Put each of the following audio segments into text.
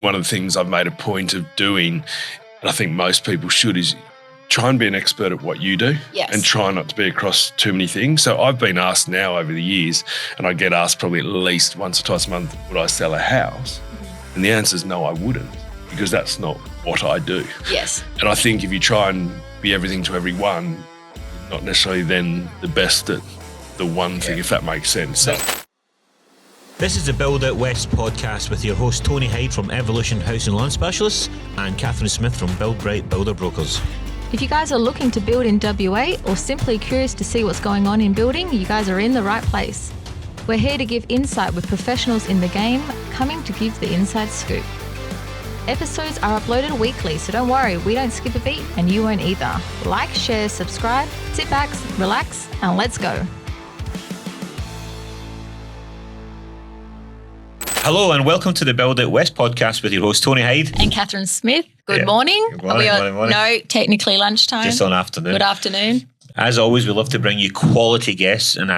One of the things I've made a point of doing, and I think most people should, is try and be an expert at what you do. Yes. And try not to be across too many things. So I've been asked now over the years, and I get asked probably at least once or twice a month, would I sell a house? Mm-hmm. And the answer is no, I wouldn't, because that's not what I do. Yes. And I think if you try and be everything to everyone, not necessarily then the best at the one thing, if that makes sense. So. This is the Build Out West podcast with your host Tony Hyde from Evolution House and Land Specialists and Catherine Smith from Build Bright Builder Brokers. If you guys are looking to build in WA or simply curious to see what's going on in building, you guys are in the right place. We're here to give insight with professionals in the game, coming to give the inside scoop. Episodes are uploaded weekly, so don't worry, we don't skip a beat and you won't either. Like, share, subscribe, sit back, relax, and let's go. Hello and welcome to the Build Out West podcast with your host Tony Hyde. And Catherine Smith. Good morning. Good morning, morning. No, technically lunchtime. Just on afternoon. Good afternoon. As always, we love to bring you quality guests, and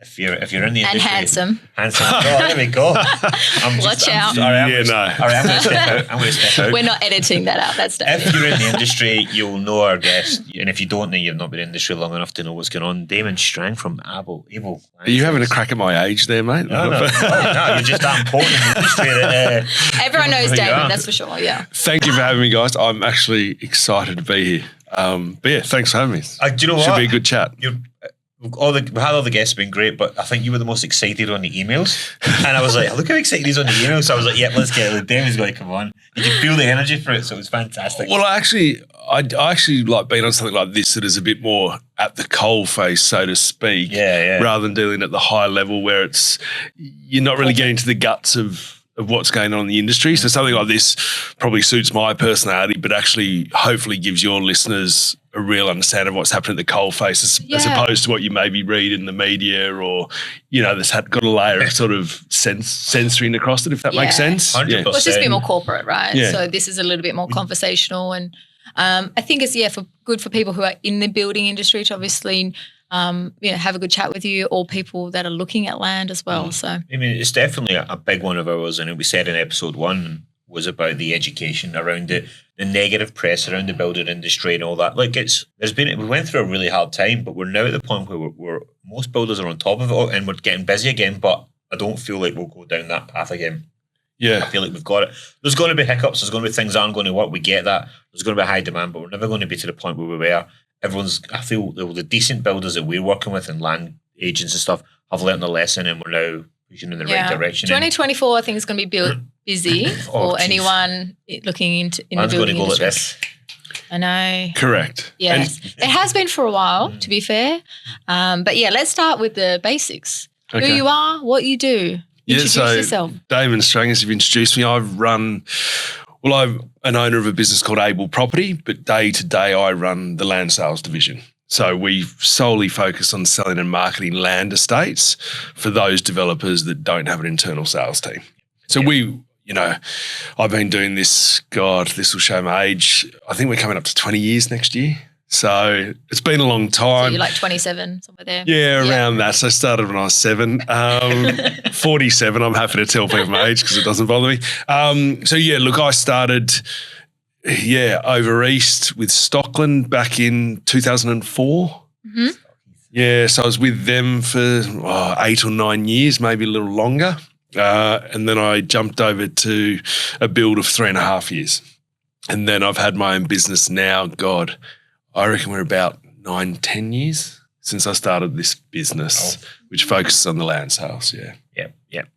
if you're in the industry, and handsome. Oh, there we go. Watch out. I'm going to step out. We're not editing that out. That's definitely. If you're in the industry, you'll know our guest, and if you don't, then you've not been in the industry long enough to know what's going on. Damyn STRANG from ABEL Land Sales. Are you having a crack at my age there, mate? No, you're just that important in the industry. Everyone knows Damyn, that's for sure, yeah. Thank you for having me, guys. I'm actually excited to be here. But yeah, thanks for having me. Do you know what? Should be a good chat. We had all the guests been great, but I think you were the most excited on the emails. And I was like, look how excited he's on the emails. So I was like, let's get it. Damyn's going to come on. You could feel the energy for it, so it was fantastic. Well, I actually like being on something like this that is a bit more at the coalface, so to speak, rather than dealing at the high level where you're not really getting to the guts of what's going on in the industry. So something like this probably suits my personality, but actually hopefully gives your listeners a real understanding of what's happening at the coalface as opposed to what you maybe read in the media or, that's got a layer of sort of censoring across it, if that makes sense. 100%. Well, it's just a bit more corporate, right? Yeah. So this is a little bit more conversational and I think it's, good for people who are in the building industry to obviously have a good chat with you, or people that are looking at land as well. So I mean, it's definitely a big one of ours, and we said in episode 1 was about the education around the negative press around the building industry and all that. Like we went through a really hard time, but we're now at the point where most builders are on top of it all, and we're getting busy again. But I don't feel like we'll go down that path again. Yeah, I feel like we've got it. There's going to be hiccups. There's going to be things that aren't going to work. We get that. There's going to be high demand, but we're never going to be to the point where we were. I feel the decent builders that we're working with and land agents and stuff have learned the lesson, and we're now pushing in the right direction. 2024, I think, is going to be busy for anyone looking in the building industry. Like this. I know. Correct. Yes. It has been for a while, to be fair. But let's start with the basics. Okay. Who you are, what you do. Introduce yourself. Damyn STRANG, as you've introduced me, I'm an owner of a business called ABEL Property, but day to day I run the land sales division. So we solely focus on selling and marketing land estates for those developers that don't have an internal sales team. So I've been doing this, this will show my age. I think we're coming up to 20 years next year. So it's been a long time. So you're like 27, somewhere there? Yeah, around that. So I started when I was 7. 47, I'm happy to tell people my age because it doesn't bother me. I started over east with Stockland back in 2004. Mm-hmm. Yeah, so I was with them for 8 or 9 years, maybe a little longer. And then I jumped over to a build of 3.5 years. And then I've had my own business now, I reckon we're about 9-10 years since I started this business, which focuses on the land sales. Yeah. Yep.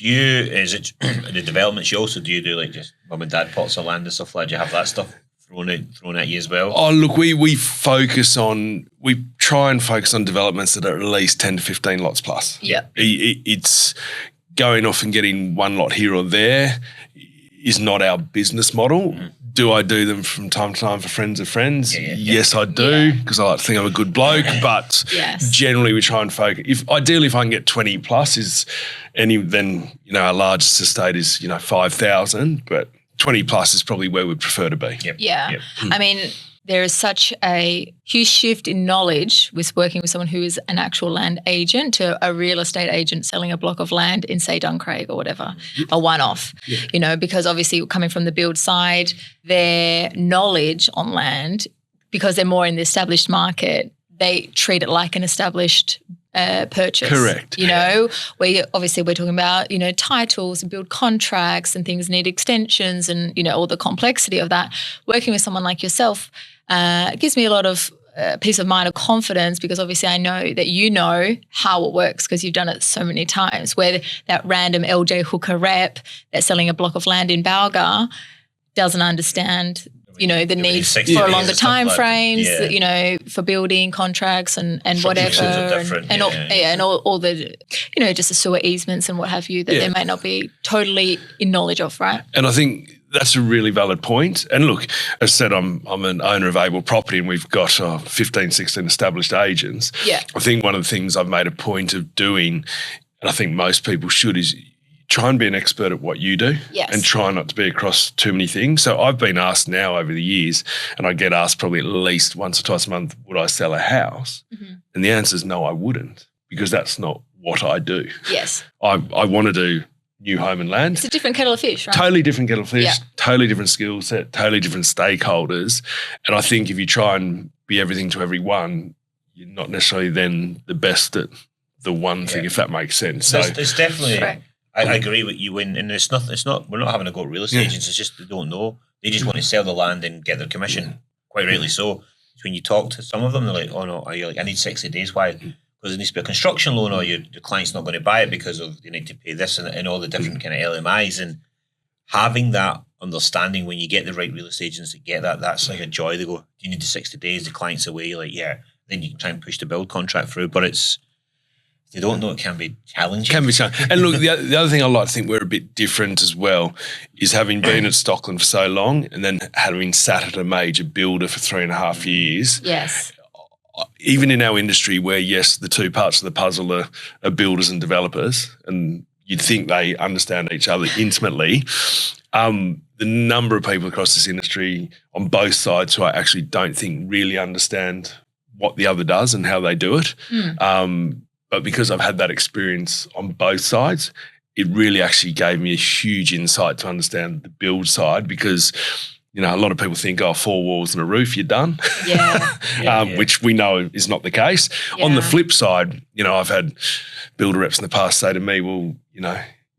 Is it the developments you also do like just mum and dad plots of land and stuff like that? Do you have that stuff thrown at you as well? Oh, look, we try and focus on developments that are at least 10 to 15 lots plus. Yeah. It's going off and getting one lot here or there is not our business model. Mm-hmm. Do I do them from time to time for friends of friends? Yes, I do, because I like to think I'm a good bloke. But generally, we try and focus. If I can get 20 plus, then our largest estate is 5,000, but 20 plus is probably where we'd prefer to be. Yep. I mean, there is such a huge shift in knowledge with working with someone who is an actual land agent to a real estate agent selling a block of land in, say, Duncraig or whatever, a one-off, because obviously coming from the build side, their knowledge on land, because they're more in the established market, they treat it like an established purchase. Correct. Where obviously we're talking about, titles and build contracts and things need extensions and, all the complexity of that. Working with someone like yourself gives me a lot of peace of mind or confidence, because obviously I know that you know how it works because you've done it so many times, where that random LJ hooker rep that's selling a block of land in Balga doesn't understand the need for longer time frames, for building contracts and whatever, and all the, just the sewer easements and what have you that they might not be totally in knowledge of, right? And I think that's a really valid point. And look, as I said, I'm an owner of ABEL Property and we've got 15, 16 established agents. Yeah. I think one of the things I've made a point of doing, and I think most people should, is try and be an expert at what you do and try not to be across too many things. So I've been asked now over the years, and I get asked probably at least once or twice a month, would I sell a house? Mm-hmm. And the answer is no, I wouldn't, because that's not what I do. Yes. I want to do new home and land. It's a different kettle of fish, right? Totally different kettle of fish, totally different skill set, totally different stakeholders. And I think if you try and be everything to everyone, you're not necessarily then the best at the one thing, if that makes sense. So it's definitely... I agree with you, and it's not. We're not having a go at real estate agents. It's just they don't know. They just want to sell the land and get their commission. Quite rightly so. So when you talk to some of them, they're like, "Oh no, I need 60 days. Why? Because there needs to be a construction loan, or the client's not going to buy it because of they need to pay this and all the different kind of LMIs." And having that understanding when you get the right real estate agents that get that, that's like a joy. They go, "Do you need the 60 days? The client's away." You're like, yeah. Then you can try and push the build contract through, but it's. They don't know, it can be challenging. Can be challenging. And look, the other thing I like to think we're a bit different as well is having been at Stockland for so long and then having sat at a major builder for 3.5 years. Yes. Even in our industry where, yes, the two parts of the puzzle are builders and developers, and you'd think they understand each other intimately, the number of people across this industry on both sides who I actually don't think really understand what the other does and how they do it. But because I've had that experience on both sides, it really actually gave me a huge insight to understand the build side, because, a lot of people think, 4 walls and a roof, you're done. Which we know is not the case. Yeah. On the flip side, I've had builder reps in the past say to me, well, you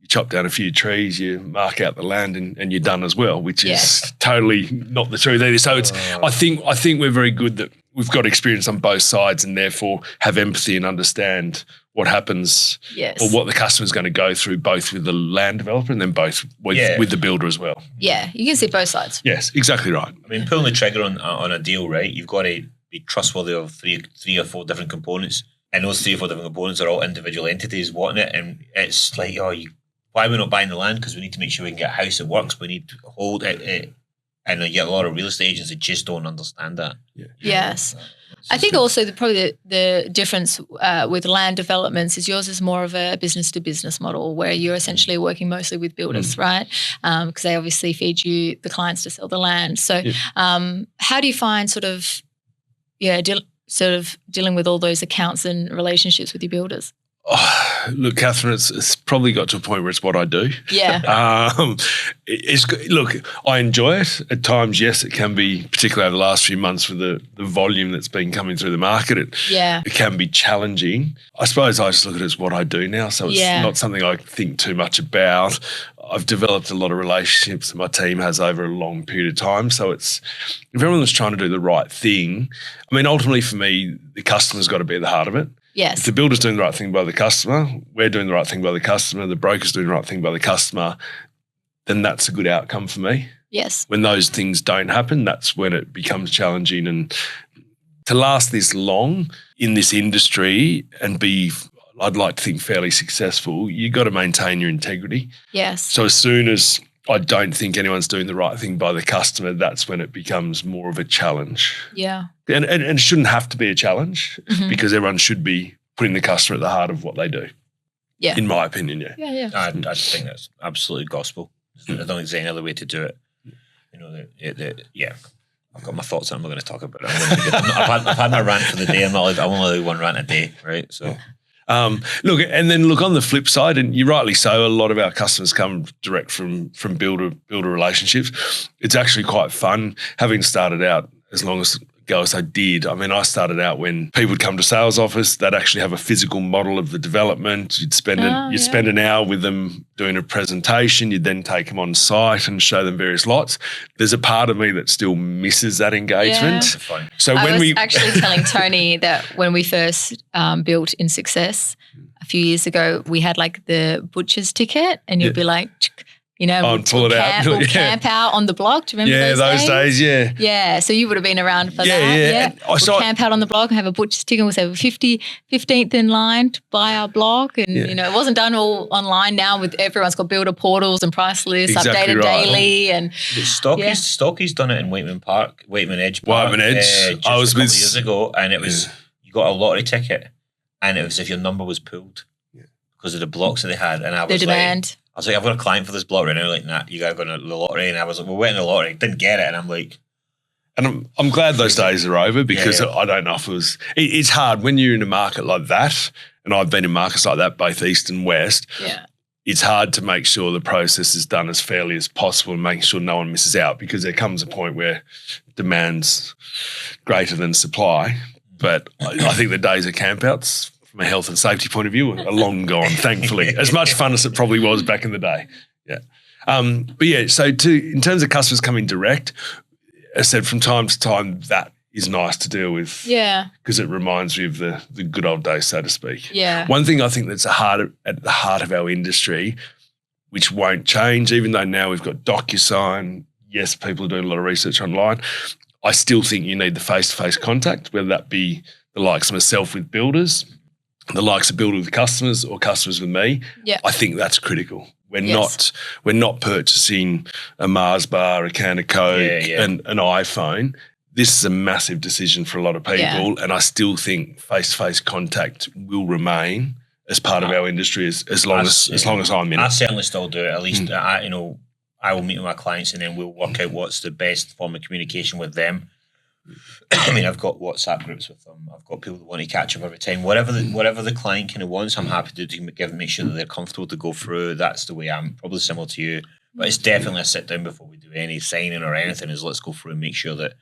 chop down a few trees, you mark out the land and you're done as well, which is totally not the truth either. So I think we're very good that we've got experience on both sides and therefore have empathy and understand what happens or what the customer's going to go through, both with the land developer and then both with the builder as well. Yeah, you can see both sides. Yes, exactly right. I mean, pulling the trigger on a deal, right, you've got to be trustworthy of three or four different components, and those 3 or 4 different components are all individual entities wanting it, and it's like, why are we not buying the land? Because we need to make sure we can get a house that works. We need to hold it. And you get a lot of real estate agents that just don't understand that. Yeah. Yes. I think also the difference with land developments is yours is more of a business-to-business model where you're essentially working mostly with builders, right? Because they obviously feed you the clients to sell the land. So how do you find dealing with all those accounts and relationships with your builders? Oh, look, Catherine, it's probably got to a point where it's what I do. Yeah. Look, I enjoy it at times. Yes, it can be, particularly over the last few months with the volume that's been coming through the market. It can be challenging. I suppose I just look at it as what I do now, so it's not something I think too much about. I've developed a lot of relationships that my team has over a long period of time. So if everyone's trying to do the right thing, I mean, ultimately for me, the customer's got to be at the heart of it. Yes. If the builder's doing the right thing by the customer, we're doing the right thing by the customer, the broker's doing the right thing by the customer, then that's a good outcome for me. Yes. When those things don't happen, that's when it becomes challenging. And to last this long in this industry and be, I'd like to think, fairly successful, you've got to maintain your integrity. Yes. So as soon as I don't think anyone's doing the right thing by the customer, that's when it becomes more of a challenge. Yeah. And it shouldn't have to be a challenge because everyone should be putting the customer at the heart of what they do. Yeah. In my opinion, Yeah. I think that's absolutely gospel. I don't think there's any other way to do it. I've got my thoughts on. I'm not going to talk about it. I've had my rant for the day. I'm only one rant a day, right? So. Look on the flip side, and you're rightly so, a lot of our customers come direct from builder relationships. It's actually quite fun having started out as long as ago as I did. I mean, I started out when people would come to sales office, they'd actually have a physical model of the development. You'd spend an hour with them doing a presentation. You'd then take them on site and show them various lots. There's a part of me that still misses that engagement. Yeah. So I was actually telling Tony that when we first built in Success a few years ago, we had like the butcher's ticket, and you'd be like, we'll camp out on the block. Do you remember those days? Yeah. So you would have been around for that. Yeah. We'll camp out on the block and have a butcher's ticket. We'll say 15th in line to buy our block. And, it wasn't done all online now with everyone's got builder portals and price lists updated daily. And Stocky's done it in Wakeman Edge. I was a couple of years ago, and it was, you got a lottery ticket, and it was if your number was pulled because of the blocks that they had. And I was demand. I was like, I've got a client for this block right now. Like, nah, you guys got the lottery. And I was like, we're waiting the lottery. Didn't get it. And I'm like... And I'm glad those days are over, because I don't know if it was... It's hard when you're in a market like that, and I've been in markets like that, both east and west. Yeah. It's hard to make sure the process is done as fairly as possible and making sure no one misses out, because there comes a point where demand's greater than supply. But I think the days of campouts, from a health and safety point of view, are long gone, thankfully. As much fun as it probably was back in the day. Yeah. So in terms of customers coming direct, as I said, from time to time, that is nice to deal with. Yeah. Because it reminds me of the good old days, so to speak. Yeah. One thing I think that's at the heart of our industry, which won't change, even though now we've got DocuSign, yes, people are doing a lot of research online, I still think you need the face-to-face contact, whether that be the likes of myself with builders, the likes of builder with customers, or customers with me. Yeah. I think that's critical. We're not purchasing a Mars bar, a can of Coke, and an iPhone. This is a massive decision for a lot of people, and I still think face-to-face contact will remain as part of our industry as long as I'm in it. I certainly still do it. At least I will meet with my clients, and then we'll work out what's the best form of communication with them. I mean, I've got WhatsApp groups with them. I've got people that want to catch up every time. Whatever the client kind of wants, I'm happy to make sure that they're comfortable to go through. That's the way I'm, probably similar to you. But it's definitely a sit down before we do any signing or anything, is let's go through and make sure that,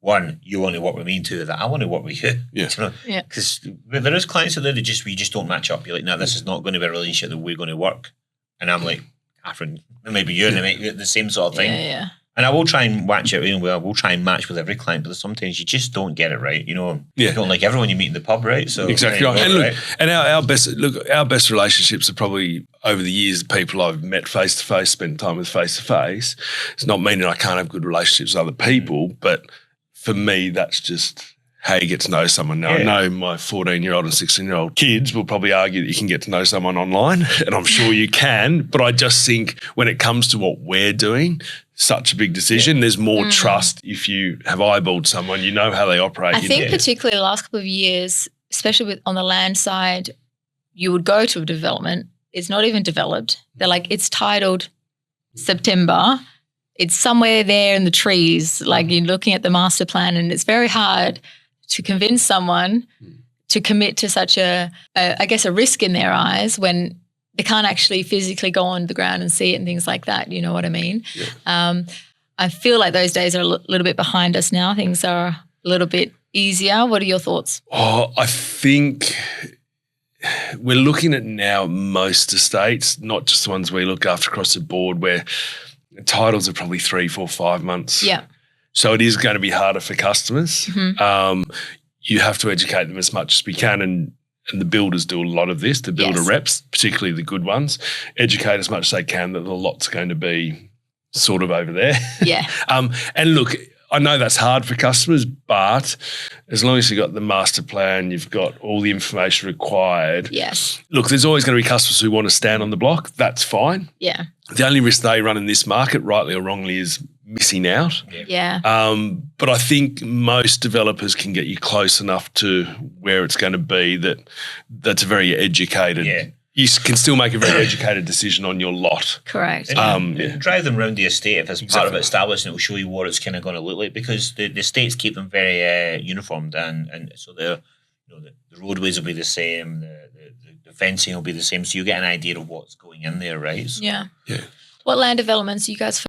one, you want to work with me, and two, that I want to work with you. Yeah. Because there is clients out there that we just don't match up. You're like, no, this is not going to be a relationship that we're going to work. And I'm like, Catherine, maybe you're the same sort of thing. Yeah. And I will try and watch it. I will try and match with every client, but sometimes you just don't get it right. You don't like everyone you meet in the pub, right? So exactly right. And look, and our best relationships are probably over the years. People I've met face to face, spent time with face to face. It's not meaning I can't have good relationships with other people, but for me, that's just how you get to know someone. Now, I know my 14-year-old and 16-year-old kids will probably argue that you can get to know someone online, and I'm sure you can, but I just think when it comes to what we're doing, such a big decision, there's more trust if you have eyeballed someone, you know how they operate. I think particularly the last couple of years, especially on the land side, you would go to a development, it's not even developed. They're like, it's titled September. It's somewhere there in the trees, like you're looking at the master plan, and it's very hard to convince someone to commit to such a risk in their eyes when they can't actually physically go on the ground and see it and things like that. You know what I mean? Yeah. I feel like those days are a little bit behind us now. Things are a little bit easier. What are your thoughts? Oh, I think we're looking at now most estates, not just the ones we look after across the board, where titles are probably 3, 4, 5 months. Yeah. So it is going to be harder for customers. Mm-hmm. You have to educate them as much as we can, and the builders do a lot of this, the builder reps, particularly the good ones, educate as much as they can that the lot's going to be sort of over there. Yeah. And look, I know that's hard for customers, but as long as you've got the master plan, you've got all the information required. Yes. Look, there's always going to be customers who want to stand on the block. That's fine. Yeah. The only risk they run in this market, rightly or wrongly, is missing out. Yeah. But I think most developers can get you close enough to where it's going to be that's a very educated you can still make a very educated decision on your lot. Correct. And drive them around the estate if it's part of it establishing. It will show you what it's kind of going to look like, because the estates keep them very uniformed, and so the roadways will be the same, the fencing will be the same, so you get an idea of what's going in there, right? So, Yeah. Yeah. What land developments are you guys